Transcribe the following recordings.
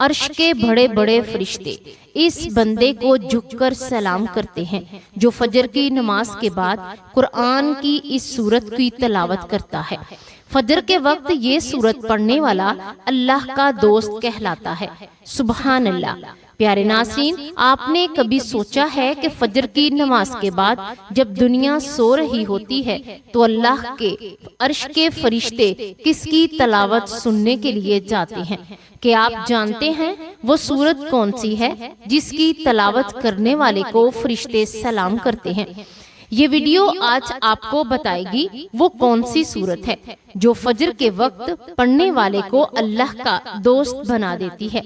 عرش کے بڑے بڑے فرشتے اس بندے کو جھک کر سلام کرتے ہیں جو فجر کی نماز کے بعد قرآن کی اس سورت کی تلاوت کرتا ہے۔ فجر کے وقت یہ سورت پڑھنے والا اللہ کا دوست کہلاتا ہے۔ سبحان اللہ۔ پیارے ناظرین، آپ نے کبھی سوچا ہے کہ فجر کی نماز کے بعد جب دنیا سو رہی ہوتی ہے تو اللہ کے عرش کے فرشتے کس کی تلاوت سننے کے لیے جاتے ہیں؟ کیا آپ جانتے ہیں وہ سورت کون سی ہے جس کی تلاوت کرنے والے کو فرشتے سلام کرتے ہیں؟ یہ ویڈیو آج آپ کو بتائے گی وہ کون سی سورت ہے جو فجر کے وقت پڑھنے والے کو اللہ کا دوست بنا دیتی ہے۔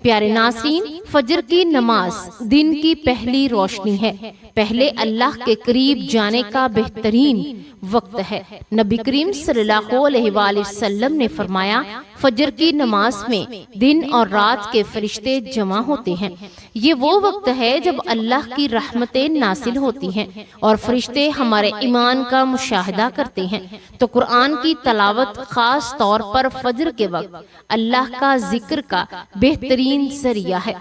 پیارے ناظرین، فجر کی نماز دن کی پہلی روشنی ہے، پہلے اللہ کے قریب جانے کا بہترین وقت ہے۔ نبی کریم صلی اللہ علیہ وآلہ وسلم نے فرمایا، فجر کی نماز میں دن اور رات کے فرشتے جمع ہوتے ہیں۔ یہ وہ وقت ہے جب اللہ کی رحمتیں نازل ہوتی ہیں اور فرشتے ہمارے ایمان کا مشاہدہ کرتے ہیں۔ تو قرآن کی تلاوت خاص طور پر فجر کے وقت اللہ کا ذکر کا بہترین ذریعہ ہے۔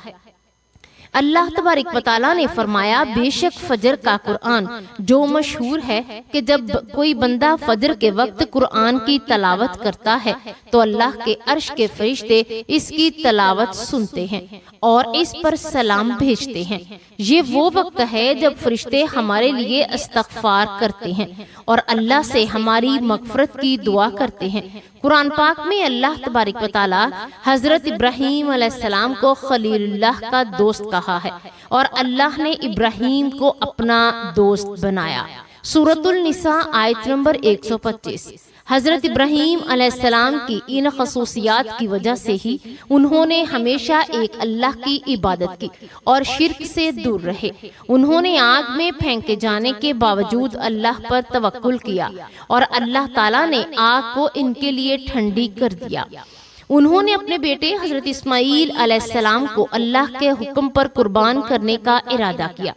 اللہ تبارک و تعالیٰ نے فرمایا، بے شک فجر کا قرآن جو مشہور ہے کہ جب کوئی بندہ فجر کے وقت قرآن کی تلاوت کرتا ہے تو اللہ کے عرش کے فرشتے اس کی تلاوت سنتے ہیں اور اس پر سلام بھیجتے ہیں۔ یہ وہ وقت ہے جب فرشتے ہمارے لیے استغفار کرتے ہیں اور اللہ سے ہماری مغفرت کی دعا کرتے ہیں۔ قرآن پاک میں اللہ تبارک و تعالیٰ حضرت ابراہیم علیہ السلام کو خلیل اللہ کا دوست کہا ہے اور اللہ نے ابراہیم کو اپنا دوست بنایا۔ سورۃ النساء آیت نمبر 125۔ حضرت ابراہیم علیہ السلام کی ان خصوصیات کی وجہ سے ہی انہوں نے ہمیشہ ایک اللہ کی عبادت کی اور شرک سے دور رہے۔ انہوں نے آگ میں پھینکے جانے کے باوجود اللہ پر توکل کیا اور اللہ تعالیٰ نے آگ کو ان کے لیے ٹھنڈی کر دیا۔ انہوں نے اپنے بیٹے حضرت اسماعیل علیہ السلام کو اللہ کے حکم پر قربان کرنے کا ارادہ کیا،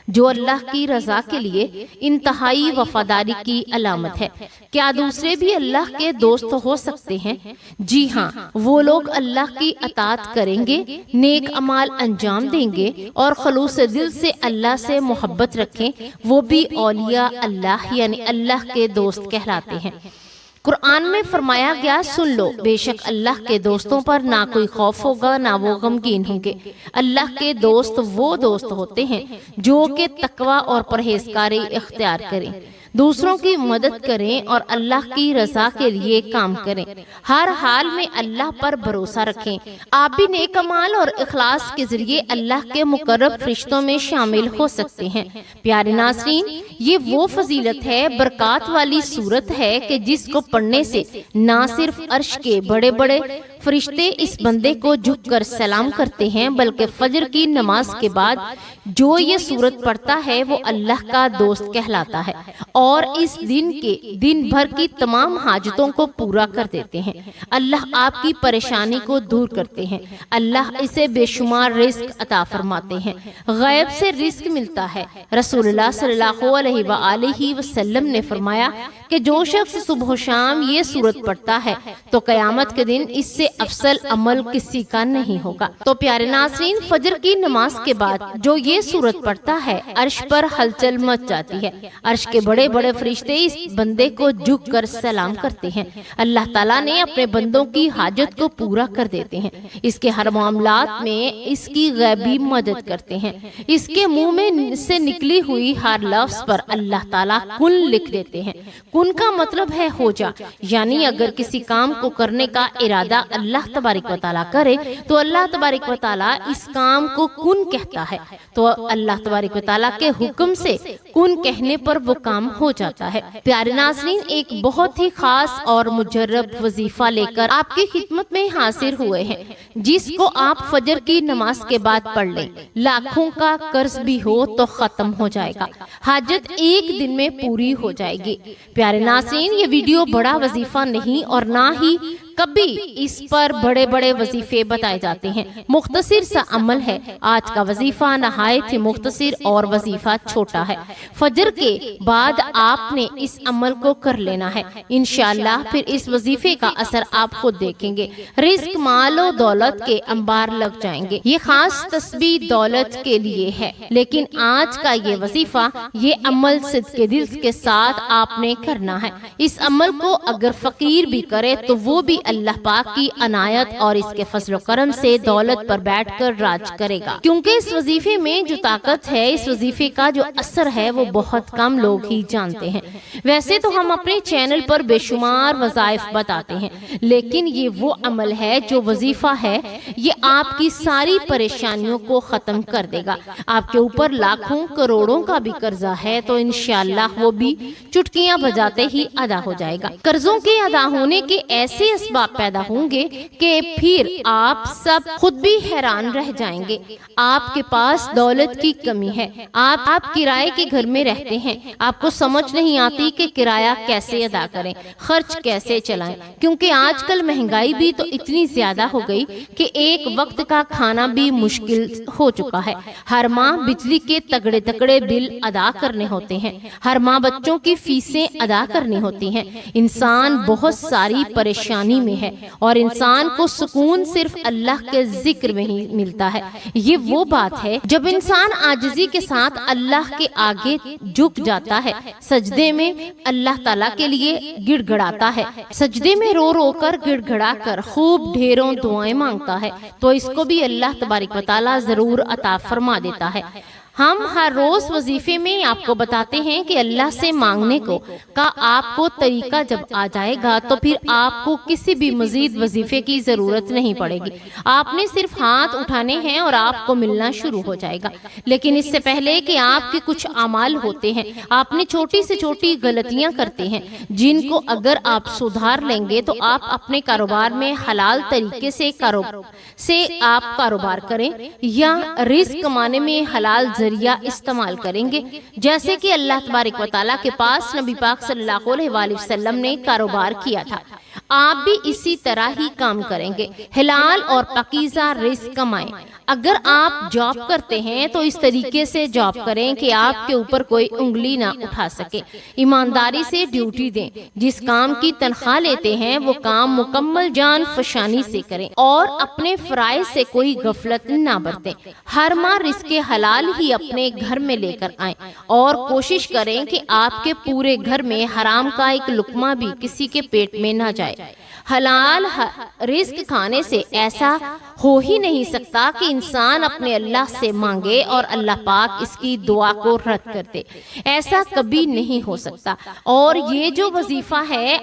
جو اللہ کی رضا کے لیے انتہائی وفاداری کی علامت ہے۔ کیا دوسرے بھی اللہ کے دوست ہو سکتے ہیں؟ جی ہاں، وہ لوگ اللہ کی اطاعت کریں گے، نیک اعمال انجام دیں گے اور خلوص دل سے اللہ سے محبت رکھیں، وہ بھی اولیاء اللہ یعنی اللہ کے دوست کہلاتے ہیں۔ قرآن میں فرمایا گیا، سن لو، بے شک اللہ کے دوستوں پر نہ کوئی خوف ہوگا نہ وہ غمگین ہوں گے۔ اللہ کے دوست وہ دوست ہوتے ہیں جو کہ تقوی اور پرہیزگاری اختیار کریں، دوسروں کی مدد کریں اور اللہ کی رضا کے لیے کام کریں، ہر حال میں اللہ پر بھروسہ رکھیں۔ آپ بھی نیک اعمال اور اخلاص کے ذریعے اللہ کے مقرب فرشتوں میں شامل ہو سکتے ہیں۔ پیارے ناظرین، یہ وہ فضیلت ہے، برکات والی سورت ہے کہ جس کو پڑھنے سے نہ صرف عرش کے بڑے بڑے فرشتے اس بندے کو جھک کر سلام کرتے ہیں بلکہ فجر کی نماز کے بعد جو یہ سورت پڑھتا ہے وہ اللہ کا دوست کہلاتا ہے اور اس دن بھر کی تمام حاجتوں کو پورا کر دیتے ہیں۔ اللہ آپ کی پریشانی کو دور کرتے ہیں، اللہ اسے بے شمار رزق عطا فرماتے ہیں، غیب سے رزق ملتا ہے۔ رسول اللہ صلی اللہ علیہ وآلہ وسلم نے فرمایا کہ جو شخص صبح و شام یہ سورت پڑھتا ہے تو قیامت کے دن اس سے افضل عمل کسی کا نہیں ہوگا۔ تو پیارے ناظرین، فجر کی نماز کے بعد جو یہ سورت پڑھتا ہے عرش پر ہلچل مچ جاتی ہے، عرش کے بڑے بڑے فرشتے اس بندے کو جھک کر سلام کرتے ہیں۔ اللہ تعالیٰ نے اپنے بندوں کی حاجت کو پورا کر دیتے ہیں، اس کے ہر معاملات میں اس کی غیبی مدد کرتے ہیں، اس کے منہ میں سے نکلی ہوئی ہر لفظ پر اللہ تعالیٰ کن لکھ دیتے ہیں۔ کن کا مطلب ہے ہو جا، یعنی اگر کسی کام کو کرنے کا ارادہ اللہ تبارک و تعالیٰ کرے تو اللہ تبارک و تعالیٰ اس کام کو کن کہتا ہے، تو اللہ تبارک و تعالیٰ کے حکم سے کن کہنے پر وہ کام ہو جاتا ہے۔ پیارے ناظرین، ایک بہت ہی خاص اور مجرب وظیفہ لے کر آپ کی خدمت میں حاضر ہوئے ہیں، جس کو آپ فجر کی نماز کے بعد پڑھ لیں، لاکھوں کا قرض بھی ہو تو ختم ہو جائے گا، حاجت ایک دن میں پوری ہو جائے گی۔ پیارے ناظرین، یہ ویڈیو بڑا وظیفہ نہیں اور نہ ہی کبھی اس پر بڑے بڑے وظیفے بتائے جاتے ہیں۔ مختصر سا عمل ہے، آج کا وظیفہ نہایت ہی مختصر اور وظیفہ چھوٹا ہے۔ فجر کے بعد آپ نے اس عمل کو کر لینا ہے، انشاءاللہ پھر اس وظیفے کا اثر آپ خود دیکھیں گے۔ رزق، مال و دولت کے انبار لگ جائیں گے۔ یہ خاص تسبیح دولت کے لیے ہے، لیکن آج کا یہ وظیفہ، یہ عمل صدق کے دل کے ساتھ آپ نے کرنا ہے۔ اس عمل کو اگر فقیر بھی کرے تو وہ بھی اللہ پاک کی عنایت اور اس کے فضل و کرم سے دولت پر بیٹھ کر راج کرے گا، کیونکہ اس وظیفے میں جو طاقت ہے، اس وظیفے کا جو اثر ہے، وہ بہت کم لوگ ہی جانتے ہیں۔ ویسے تو ہم اپنے چینل پر بے شمار وظائف بتاتے ہیں، لیکن یہ وہ عمل ہے، جو وظیفہ ہے، یہ آپ کی ساری پریشانیوں کو ختم کر دے گا۔ آپ کے اوپر لاکھوں کروڑوں کا بھی قرضہ ہے تو انشاءاللہ وہ بھی چٹکیاں بجاتے ہی ادا ہو جائے گا۔ قرضوں کے ادا ہونے کے ایسے اسباب پیدا ہوں گے کہ پھر آپ سب خود بھی حیران رہ جائیں گے۔ آپ کے پاس دولت کی کمی ہے، آپ کرائے کے گھر میں رہتے ہیں، آپ کو سمجھ نہیں آتی کہ کرایہ کیسے ادا کریں، خرچ کیسے چلائیں، کیونکہ آج کل مہنگائی بھی تو اتنی زیادہ ہو گئی کہ ایک وقت کا کھانا بھی مشکل ہو چکا ہے۔ ہر ماہ بجلی کے تگڑے تگڑے بل ادا کرنے ہوتے ہیں، ہر ماہ بچوں کی فیسیں ادا کرنی ہوتی ہیں۔ انسان بہت ساری پریشانی میں ہے اور انسان کو سکون صرف اللہ کے ذکر میں ہی ملتا ہے۔ یہ وہ بات ہے جب انسان عاجزی کے ساتھ اللہ کے آگے جھک جاتا ہے، سجدے میں اللہ تعالیٰ کے لیے گڑ گڑاتا ہے، سجدے میں رو رو کر گڑ گڑا کر خوب ڈھیروں دعائیں مانگتا ہے، تو اس کو بھی اللہ تبارک و تعالیٰ ضرور عطا فرما دیتا ہے۔ ہم ہر روز وظیفے میں آپ کو بتاتے ہیں کہ اللہ سے مانگنے کا آپ کو طریقہ جب آ جائے گا تو پھر آپ کو کسی بھی مزید وظیفے کی ضرورت نہیں پڑے گی۔ آپ نے صرف ہاتھ اٹھانے ہیں اور آپ کو ملنا شروع ہو جائے گا۔ لیکن اس سے پہلے کہ آپ کے کچھ اعمال ہوتے ہیں، آپ نے چھوٹی سے چھوٹی غلطیاں کرتے ہیں، جن کو اگر آپ سدھار لیں گے تو آپ اپنے کاروبار میں حلال طریقے سے آپ کاروبار کریں یا رزق کمانے میں حلال ذریعہ استعمال کریں گے، جیسے کہ اللہ تبارک و تعالیٰ کے پاس نبی پاک صلی اللہ علیہ وآلہ وسلم نے کاروبار کیا تھا، آپ بھی اسی طرح ہی کام کریں گے، حلال اور پاکیزہ رزق کمائیں۔ اگر آپ جاب کرتے ہیں تو اس طریقے سے جاب کریں کہ آپ کے اوپر کوئی انگلی نہ اٹھا سکے، ایمانداری سے ڈیوٹی دیں، جس کام کی تنخواہ لیتے ہیں وہ کام مکمل جان فشانی سے کریں اور اپنے فرائض سے کوئی غفلت نہ برتیں۔ ہر ماہ رزق حلال ہی اپنے گھر میں لے کر آئیں اور کوشش کریں کہ آپ کے پورے گھر میں حرام کا ایک لقمہ بھی کسی کے پیٹ میں نہ جائے۔ حلال رزق کھانے سے ایسا ہو ہی نہیں سکتا کہ انسان اپنے اللہ سے مانگے اور اللہ پاک اس کی دعا کو رد کر دے، ایسا کبھی نہیں ہو سکتا۔ اور یہ جو وظیفہ ہے،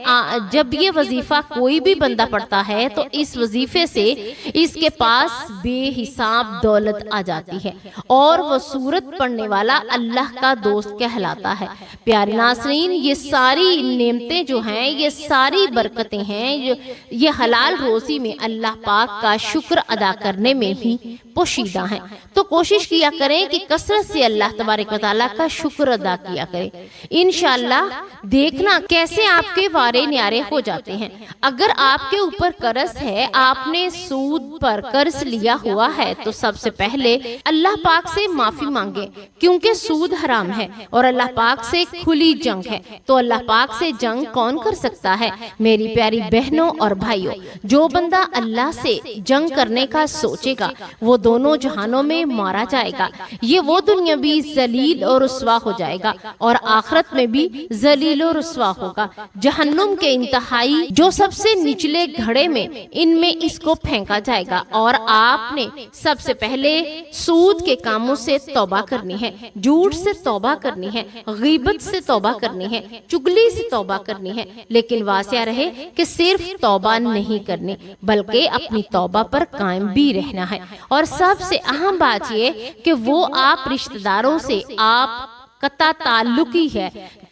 جب یہ وظیفہ کوئی بھی بندہ پڑھتا ہے تو اس وظیفے سے اس کے پاس بے حساب دولت آ جاتی ہے اور وہ سورت پڑھنے والا اللہ کا دوست کہلاتا ہے۔ پیارے ناظرین، یہ ساری نعمتیں جو ہیں، یہ ساری برکتیں ہیں، یہ حلال روزی میں اللہ پاک کا شکر ادا کرنے میں ہی پوشیدہ ہیں۔ تو کوشش کیا کریں کہ کثرت سے اللہ تبارک و تعالیٰ کا شکر ادا کیا کریں۔ انشاءاللہ دیکھنا کیسے آپ کے وارے نیارے ہو جاتے ہیں۔ اگر آپ کے اوپر قرض ہے، آپ نے سود پر قرض لیا ہوا ہے، تو سب سے پہلے اللہ پاک سے معافی مانگیں، کیونکہ سود حرام ہے اور اللہ پاک سے کھلی جنگ ہے۔ تو اللہ پاک سے جنگ کون کر سکتا ہے؟ میری پیاری بہنوں اور بھائیوں، جو بندہ اللہ سے جنگ کرنے کا سوچے گا وہ دونوں جہانوں میں مارا جائے گا۔ یہ وہ دنیا بھی ذلیل اور رسوا ہو جائے گا اور آخرت میں بھی ذلیل اور رسوا ہوگا۔ جہنم کے انتہائی جو سب سے نچلے گھڑے میں ان میں اس کو پھینکا جائے گا۔ اور آپ نے سب سے پہلے سود کے کاموں سے توبہ کرنی ہے، جھوٹ سے توبہ کرنی ہے، غیبت سے توبہ کرنی ہے، چگلی سے توبہ کرنی ہے۔ لیکن واضح رہے کہ صرف توبہ نہیں کرنی بلکہ اپنی توبہ پر قائم بھی رہنا ہے۔ اور سب سے اہم بات یہ کہ وہ آپ رشتہ داروں سے آپ قطع تعلق ہی ہے،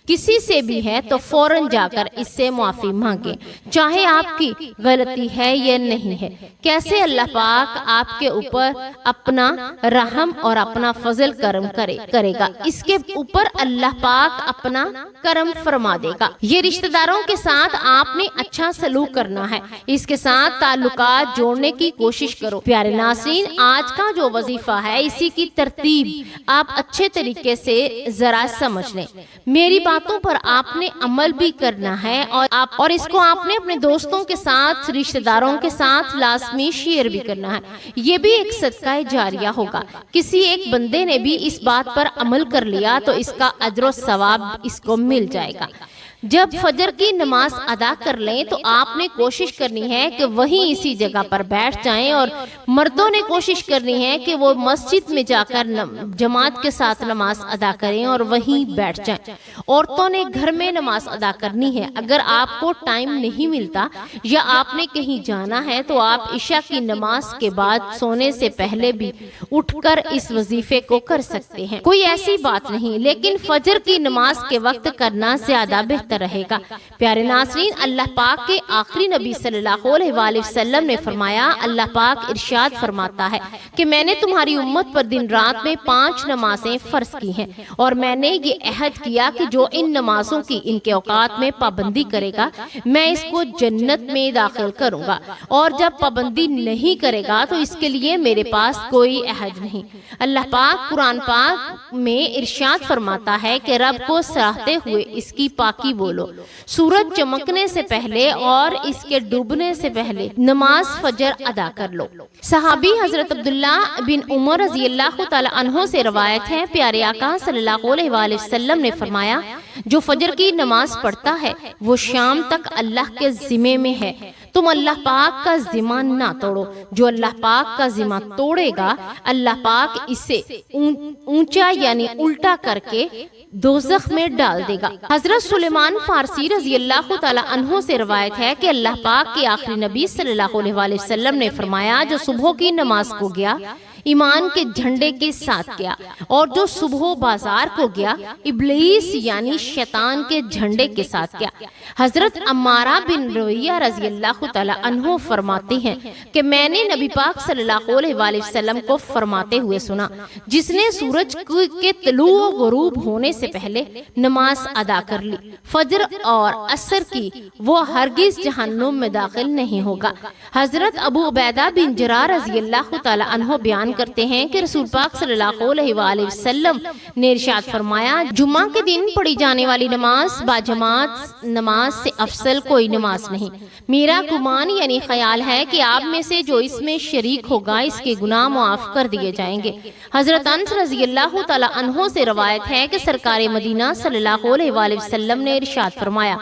کسی سے بھی ہے تو فوراً جا کر اس سے معافی مانگیں، چاہے آپ کی غلطی ہے یا نہیں ہے۔ کیسے اللہ پاک آپ کے اوپر اپنا رحم اور اپنا فضل کرم کرے گا، اس کے اوپر اللہ پاک اپنا کرم فرما دے گا۔ یہ رشتہ داروں کے ساتھ آپ نے اچھا سلوک کرنا ہے، اس کے ساتھ تعلقات جوڑنے کی کوشش کرو۔ پیارے ناظرین، آج کا جو وظیفہ ہے اسی کی ترتیب آپ اچھے طریقے سے ذرا سمجھ لیں۔ میری باتوں پر آپ نے عمل بھی کرنا ہے اور اس کو آپ نے اپنے دوستوں کے ساتھ، رشتہ داروں کے ساتھ لازمی شیئر بھی کرنا ہے۔ یہ بھی ایک صدقہ جاریہ ہوگا۔ کسی ایک بندے نے بھی اس بات پر عمل کر لیا تو اس کا اجر و ثواب اس کو مل جائے گا۔ جب فجر کی نماز ادا کر لیں تو آپ نے کوشش کرنی ہے کہ وہیں اسی جگہ پر بیٹھ جائیں، اور مردوں نے کوشش کرنی ہے کہ وہ مسجد میں جا کر جماعت کے ساتھ نماز ادا کریں اور وہیں بیٹھ جائیں۔ عورتوں نے گھر میں نماز ادا کرنی ہے۔ اگر آپ کو ٹائم نہیں ملتا یا آپ نے کہیں جانا ہے تو آپ عشاء کی نماز کے بعد سونے سے پہلے بھی اٹھ کر اس وظیفے کو کر سکتے ہیں، کوئی ایسی بات نہیں، لیکن فجر کی نماز کے وقت کرنا زیادہ بہتر رہے گا۔ پیارے ناظرین، اللہ پاک کے آخری نبی صلی اللہ علیہ وآلہ وسلم نے فرمایا، اللہ پاک ارشاد فرماتا ہے کہ میں نے تمہاری امت پر دن رات میں 5 نمازیں فرض کی ہیں، اور میں نے یہ عہد کیا کہ جو ان نمازوں کی ان کے اوقات میں پابندی کرے گا میں اس کو جنت میں داخل کروں گا، اور جب پابندی نہیں کرے گا تو اس کے لیے میرے پاس کوئی عہد نہیں۔ اللہ پاک قرآن پاک میں ارشاد فرماتا ہے کہ رب کو سراہتے ہوئے اس کی پاکی بولو، سورج چمکنے سے پہلے اور اس کے ڈوبنے سے پہلے نماز فجر ادا کر لو۔ صحابی حضرت عبداللہ بن عمر رضی اللہ تعالی عنہ سے روایت ہے، پیارے آقا صلی اللہ علیہ وآلہ وسلم نے فرمایا، جو فجر کی نماز پڑھتا ہے وہ شام تک اللہ کے ذمے میں ہے، تم اللہ پاک کا ذمہ نہ توڑو۔ جو اللہ پاک کا ذمہ توڑے گا اللہ پاک اسے اونچا یعنی الٹا کر کے دوزخ میں ڈال دے گا۔ حضرت سلیمان فارسی رضی اللہ تعالی عنہ سے روایت ہے کہ اللہ پاک کے آخری نبی صلی اللہ علیہ وآلہ وسلم نے فرمایا، جو صبح کی نماز کو گیا ایمان کے جھنڈے کے ساتھ گیا، اور جو صبح بازار کو گیا ابلیس یعنی شیطان کے جھنڈے کے ساتھ گیا۔ حضرت عمارہ بن رویہ رضی اللہ تعالی عنہ فرماتے ہیں کہ میں نے نبی پاک صلی اللہ علیہ وآلہ وسلم کو فرماتے ہوئے سنا، جس نے سورج کے طلوع و غروب ہونے سے پہلے نماز ادا کر لی فجر اور عصر کی، وہ ہرگز جہنم میں داخل نہیں ہوگا۔ حضرت ابو عبیدہ بن جراح رضی اللہ تعالی عنہ بیان کرتے ہیں کہ رسول پاک صلی اللہ علیہ وآلہ وسلم نے ارشاد فرمایا، جمعہ کے دن پڑھی جانے والی نماز باجماعت نماز سے افضل کوئی نماز نہیں۔ میرا گمان یعنی خیال ہے کہ آپ میں سے جو اس میں شریک ہوگا اس کے گناہ معاف کر دیے جائیں گے۔ حضرت انس رضی اللہ تعالی عنہ سے روایت ہے کہ سرکار مدینہ صلی اللہ علیہ وآلہ وسلم نے ارشاد فرمایا،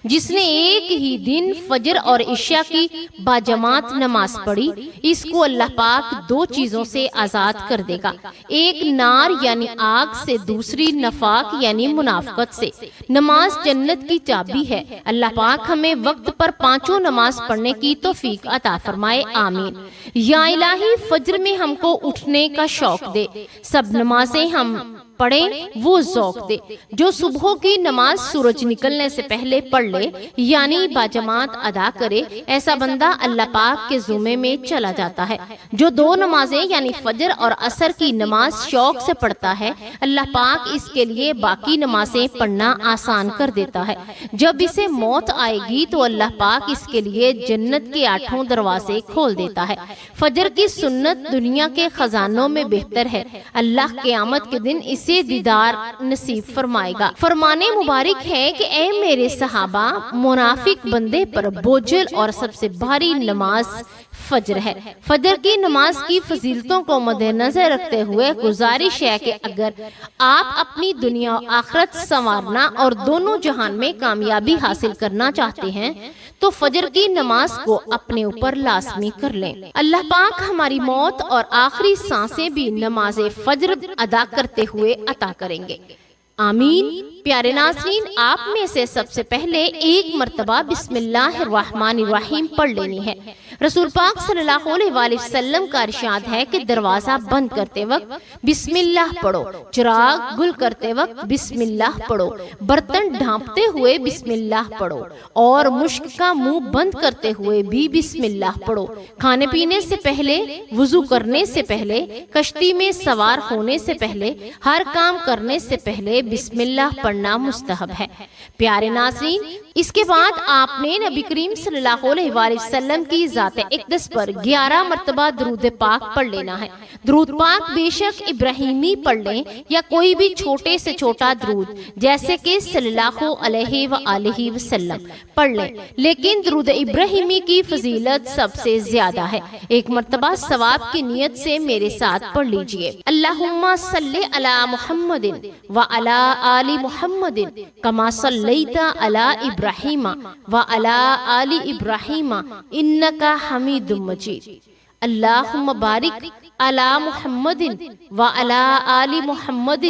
جس نے ایک ہی دن فجر اور عشاء کی باجماعت نماز پڑھی اس کو اللہ پاک 2 چیزوں سے آزاد کر دے گا، ایک نار یعنی آگ سے، دوسری نفاق یعنی منافقت سے۔ نماز جنت کی چابی ہے۔ اللہ پاک ہمیں وقت پر 5 نماز پڑھنے کی توفیق عطا فرمائے، آمین۔ یا الہی، فجر میں ہم کو اٹھنے کا شوق دے، سب نمازیں ہم پڑھیں وہ ذوق دے۔ جو صبح کی نماز سورج نکلنے سے پہلے پڑھ لے یعنی باجماعت ادا کرے، ایسا بندہ اللہ پاک کے ذمے میں چلا جاتا ہے۔ جو 2 نمازیں یعنی فجر اور عصر کی نماز شوق سے پڑھتا ہے، اللہ پاک اس کے لیے باقی نمازیں پڑھنا آسان کر دیتا ہے۔ جب اسے موت آئے گی تو اللہ پاک اس کے لیے جنت کے 8 دروازے کھول دیتا ہے۔ فجر کی سنت دنیا کے خزانوں میں بہتر ہے، اللہ قیامت کے دن اسے دیدار نصیب فرمائے گا۔ فرمانے مبارک ہے کہ اے میرے صحابہ، منافق بندے پر بوجھل اور سب سے بھاری نماز فجر ہے۔ فجر کی نماز کی فضیلتوں کو مد نظر رکھتے ہوئے گزارش ہے کہ اگر آپ اپنی دنیا و آخرت سنوارنا اور دونوں جہان میں کامیابی حاصل کرنا چاہتے ہیں تو فجر کی نماز کو اپنے اوپر لازمی کر لیں۔ اللہ پاک ہماری موت اور آخری سانسیں بھی نماز فجر ادا کرتے ہوئے عطا کریں گے، آمین۔ پیارے ناظرین، آپ میں سے سب سے پہلے ایک مرتبہ بسم اللہ الرحمن الرحیم پڑھ لینی ہے۔ رسول پاک صلی اللہ علیہ وآلہ وسلم کا ارشاد ہے کہ دروازہ بند کرتے وقت بسم اللہ پڑھو، چراغ گل کرتے وقت بسم اللہ پڑھو، برتن ڈھانپتے ہوئے بسم اللہ پڑھو، اور مشک کا منہ بند کرتے ہوئے بھی بسم اللہ پڑھو۔ کھانے پینے سے پہلے، وضو کرنے سے پہلے، کشتی میں سوار ہونے سے پہلے، ہر کام کرنے سے پہلے بسم اللہ پڑھنا مستحب ہے۔ پیارے ناظرین، اس کے بعد آپ نے نبی کریم صلی اللہ علیہ وآلہ وسلم کی ذات اقدس پر 11 مرتبہ درود پاک پڑھ لینا ہے۔ درود پاک بے شک ابراہیمی پڑھ لیں یا کوئی بھی چھوٹے سے چھوٹا درود جیسے کہ صلی اللہ علیہ وآلہ وسلم پڑھ لیں، لیکن درود ابراہیمی کی فضیلت سب سے زیادہ ہے۔ ایک مرتبہ ثواب کی نیت سے میرے ساتھ پڑھ لیجئے۔ اللہم صلی علی محمد وعلی آل محمد کما صلیت علی ابراہیم وعلی آل ابراہیم انکا حمید مجید۔ اللہم بارک علی محمد وعلی آل محمد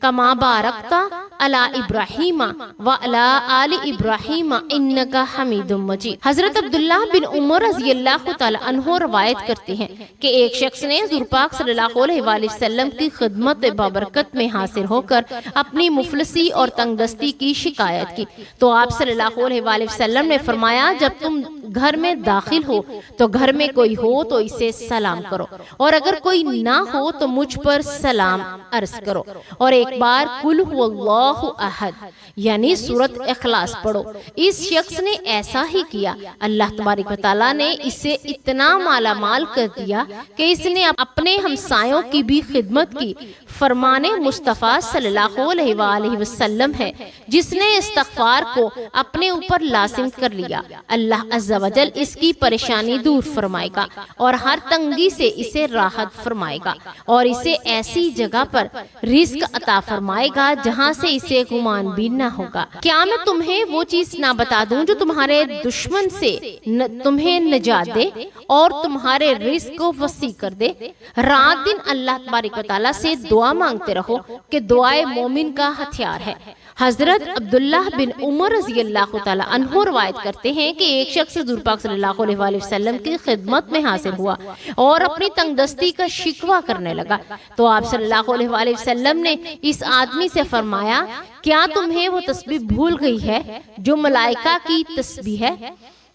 کما بارکت علی ابراہیم وعلی آل ابراہیم انکا حمید مجید۔ حضرت عبداللہ بن عمر رضی اللہ تعالی عنہ روایت کرتے ہیں کہ ایک شخص نے حضور پاک صلی اللہ علیہ وآلہ وسلم کی خدمت بابرکت میں حاصل ہو کر اپنی مفلسی اور تنگ دستی کی شکایت کی، تو آپ صلی اللہ علیہ وآلہ وسلم نے فرمایا جب تم گھر میں داخل ہو تو گھر میں کوئی ہو تو اسے سلام کرو، اور اگر کوئی نہ ہو تو مجھ پر سلام عرض کرو، اور ایک بار قل هو اللہ احد یعنی سورۃ اخلاص پڑھو۔ اس شخص نے ایسا ہی کیا، اللہ تبارک و تعالیٰ نے اسے اتنا مالا مال کر دیا کہ اس نے اپنے ہمسایوں کی بھی خدمت کی۔ فرمان مصطفیٰ صلی اللہ علیہ وآلہ وسلم ہے، جس نے استغفار کو اپنے اوپر لازم کر لیا، اللہ عز و جل اس کی پریشانی دور فرمائے گا اور ہر تنگی سے اسے راحت فرمائے گا، اور اسے ایسی جگہ پر رزق عطا فرمائے گا جہاں سے اسے گمان بھی نہ ہوگا۔ کیا میں تمہیں وہ چیز نہ بتا دوں جو تمہارے دشمن سے تمہیں نجات دے اور تمہارے رزق کو وسیع کر دے؟ رات دن اللہ تبارک و تعالیٰ سے دعا مانگتے رہو کہ دعائے مومن کا ہتھیار ہے۔ حضرت عبداللہ بن عمر رضی اللہ تعالی عنہ روایت کرتے ہیں کہ ایک شخص حضور پاک صلی اللہ علیہ وآلہ وسلم کی خدمت میں حاضر ہوا اور اپنی تنگ دستی کا شکوہ کرنے لگا، تو آپ صلی اللہ علیہ وآلہ وسلم نے اس آدمی سے فرمایا کیا تمہیں وہ تسبیح بھول گئی ہے جو ملائکہ کی تسبیح ہے،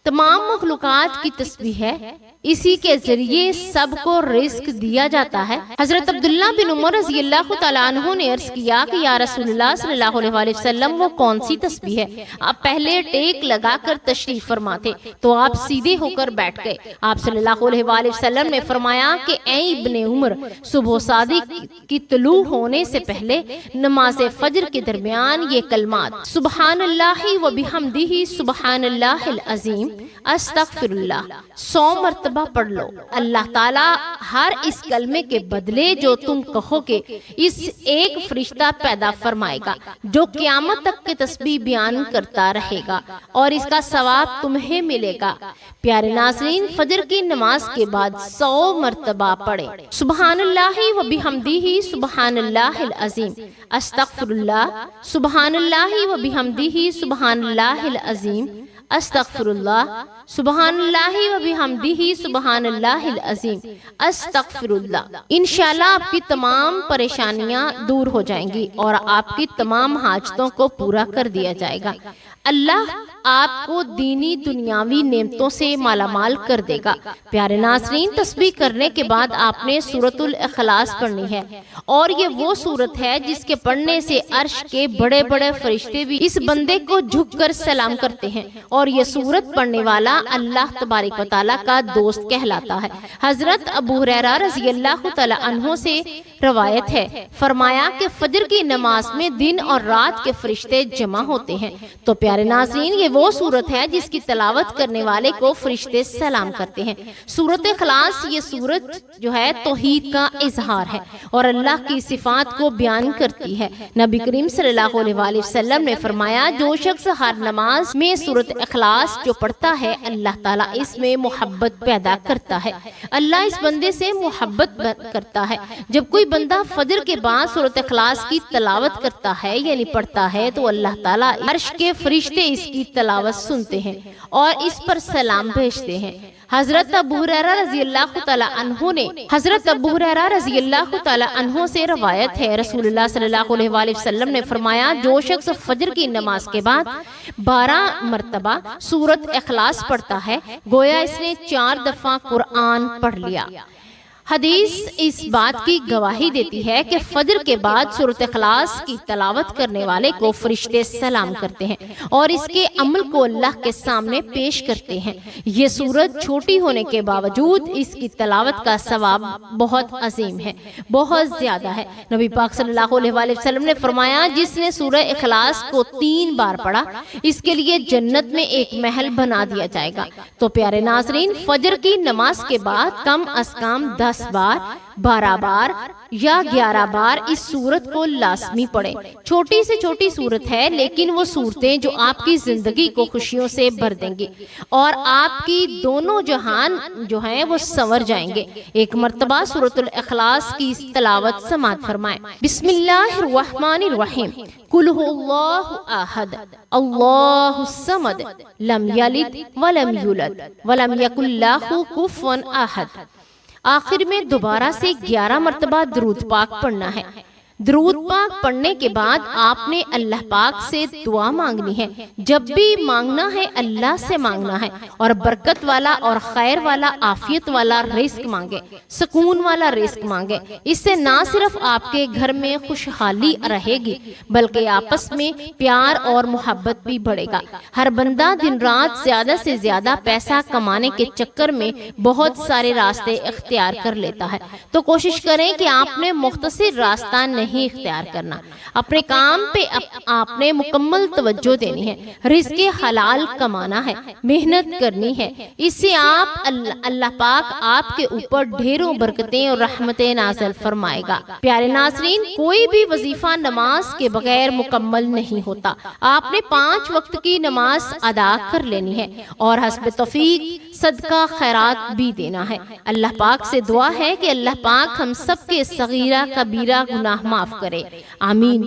تمام مخلوقات کی تسبیح ہے، اسی کے ذریعے سب کو رزق دیا جاتا ہے؟ حضرت عبداللہ بن عمر رضی اللہ تعالیٰ عنہ نے عرض کیا کہ یا رسول اللہ صلی اللہ علیہ وآلہ وسلم وہ کون سی تسبیح ہے؟ آپ پہلے ٹیک لگا کر تشریف فرما تھے تو آپ سیدھے ہو کر بیٹھ گئے۔ آپ صلی اللہ علیہ وآلہ وسلم نے فرمایا کہ اے ابن عمر، صبح صادق کی طلوع ہونے سے پہلے نماز فجر کے درمیان یہ کلمات سبحان اللہ و بحمدہ سبحان اللہ العظیم استغفر اللہ 100 مرتبہ پڑھ لو۔ اللہ تعالیٰ ہر اس کلمے کے بدلے جو تم کہو گے اس ایک فرشتہ پیدا فرمائے گا جو قیامت تک کے تسبیح بیان کرتا رہے گا اور اس کا ثواب تمہیں ملے گا۔ پیارے ناظرین، فجر کی نماز کے بعد 100 مرتبہ پڑھیں سبحان اللہ و بحمدہ سبحان اللہ العظیم استغفر اللہ، سبحان اللہ و بحمدہ سبحان اللہ العظیم استغفر اللہ، سبحان اللہ و بحمدہ سبحان اللہ العظیم استغفر اللہ۔ انشاءاللہ آپ کی تمام پریشانیاں دور ہو جائیں گی اور آپ کی تمام حاجتوں کو پورا کر دیا جائے گا۔ اللہ آپ کو دینی دنیاوی نعمتوں سے مالا مال کر دے گا۔ پیارے ناظرین، تسبیح کرنے کے بعد آپ نے سورۃ الاخلاص پڑھنی ہے، اور یہ وہ سورت ہے جس کے پڑھنے سے عرش کے بڑے بڑے فرشتے بھی اس بندے کو جھک کر سلام کرتے ہیں، اور یہ سورت پڑھنے والا اللہ تبارک و تعالیٰ کا دوست کہلاتا ہے۔ حضرت ابو ہریرہ رضی اللہ تعالی عنہ سے روایت ہے، فرمایا کہ فجر کی نماز میں دن اور رات کے فرشتے جمع ہوتے ہیں۔ تو پیارے ناظرین، یہ وہ سورت ہے جس کی تلاوت کرنے والے کو فرشتے سلام کرتے ہیں۔ سورۃ اخلاص یہ سورت جو ہے توحید کا اظہار ہے اور اللہ کی صفات کو بیان کرتی ہے۔ نبی کریم صلی اللہ علیہ وآلہ وسلم نے فرمایا جو شخص ہر نماز میں سورۃ اخلاص جو پڑھتا ہے اللہ تعالیٰ اس میں محبت پیدا کرتا ہے، اللہ اس بندے سے محبت کرتا ہے۔ جب کوئی بندہ فجر کے بعد سورۃ اخلاص کی تلاوت کرتا ہے یعنی پڑھتا ہے تو اللہ تعالیٰ عرش کے فرشتے اس کی تلاوت سنتے ہیں اور اس پر سلام بھیجتے ہیں۔ حضرت ابو ہریرہ رضی اللہ تعالی عنہ سے روایت ہے، رسول اللہ صلی اللہ علیہ وآلہ وسلم نے فرمایا، جو شخص فجر کی نماز کے بعد 12 مرتبہ سورۃ اخلاص پڑھتا ہے گویا اس نے 4 دفعہ قرآن پڑھ لیا۔ حدیث اس بات کی گواہی دیتی ہے کہ فجر کے بعد سورۃ اخلاص کی تلاوت کرنے والے کو فرشتے سلام کرتے ہیں اور اس کے عمل کو اللہ کے سامنے پیش کرتے ہیں۔ یہ سورت چھوٹی ہونے کے باوجود اس کی تلاوت کا ثواب بہت عظیم ہے، بہت زیادہ ہے۔ نبی پاک صلی اللہ علیہ وآلہ وسلم نے فرمایا، جس نے سورہ اخلاص کو 3 بار پڑھا اس کے لیے جنت میں ایک محل بنا دیا جائے گا۔ تو پیارے ناظرین، فجر کی نماز کے بعد کم از کم 10 بار، 12 بار یا 11 بار اس سورت کو لازمی پڑھیں۔ چھوٹی سے چھوٹی سورت ہے لیکن وہ سورتیں جو آپ کی زندگی کو خوشیوں سے بھر دیں گی اور آپ کی دونوں جہان جو ہیں وہ سنور جائیں گے۔ ایک مرتبہ سورۃ الاخلاص کی تلاوت سماعت فرمائیں۔ بسم اللہ الرحمن الرحیم، قل هو اللہ احد اللہ الصمد لم یلد ولم یولد ولم یکن لہ کفوا احد۔ آخر میں دوبارہ سے 11 مرتبہ درود پاک پڑھنا ہے۔ درود پاک پڑھنے کے بعد آپ نے اللہ پاک سے دعا مانگنی ہے۔ جب بھی مانگنا ہے اللہ سے مانگنا ہے اور برکت والا اور خیر والا، عافیت والا رزق مانگے، سکون والا رزق مانگے۔ اس سے نہ صرف آپ کے گھر میں خوشحالی رہے گی بلکہ آپس میں پیار اور محبت بھی بڑھے گا۔ ہر بندہ دن رات زیادہ سے زیادہ پیسہ کمانے کے چکر میں بہت سارے راستے اختیار کر لیتا ہے، تو کوشش کریں کہ آپ نے مختصر راستہ نہیں اختیار کرنا۔ اپنے کام پہ آپ نے مکمل توجہ دینی ہے، رزق حلال کمانا ہے، محنت کرنی ہے۔ اس سے اللہ پاک آپ کے اوپر ڈھیروں برکتیں اور رحمتیں نازل فرمائے گا۔ پیارے ناظرین، کوئی بھی وظیفہ نماز کے بغیر مکمل نہیں ہوتا۔ آپ نے 5 وقت کی نماز ادا کر لینی ہے اور حسب توفیق صدقہ خیرات بھی دینا ہے۔ اللہ پاک سے دعا ہے کہ اللہ پاک ہم سب کے صغیرہ کبیرہ گناہ معاف کرے، آمین۔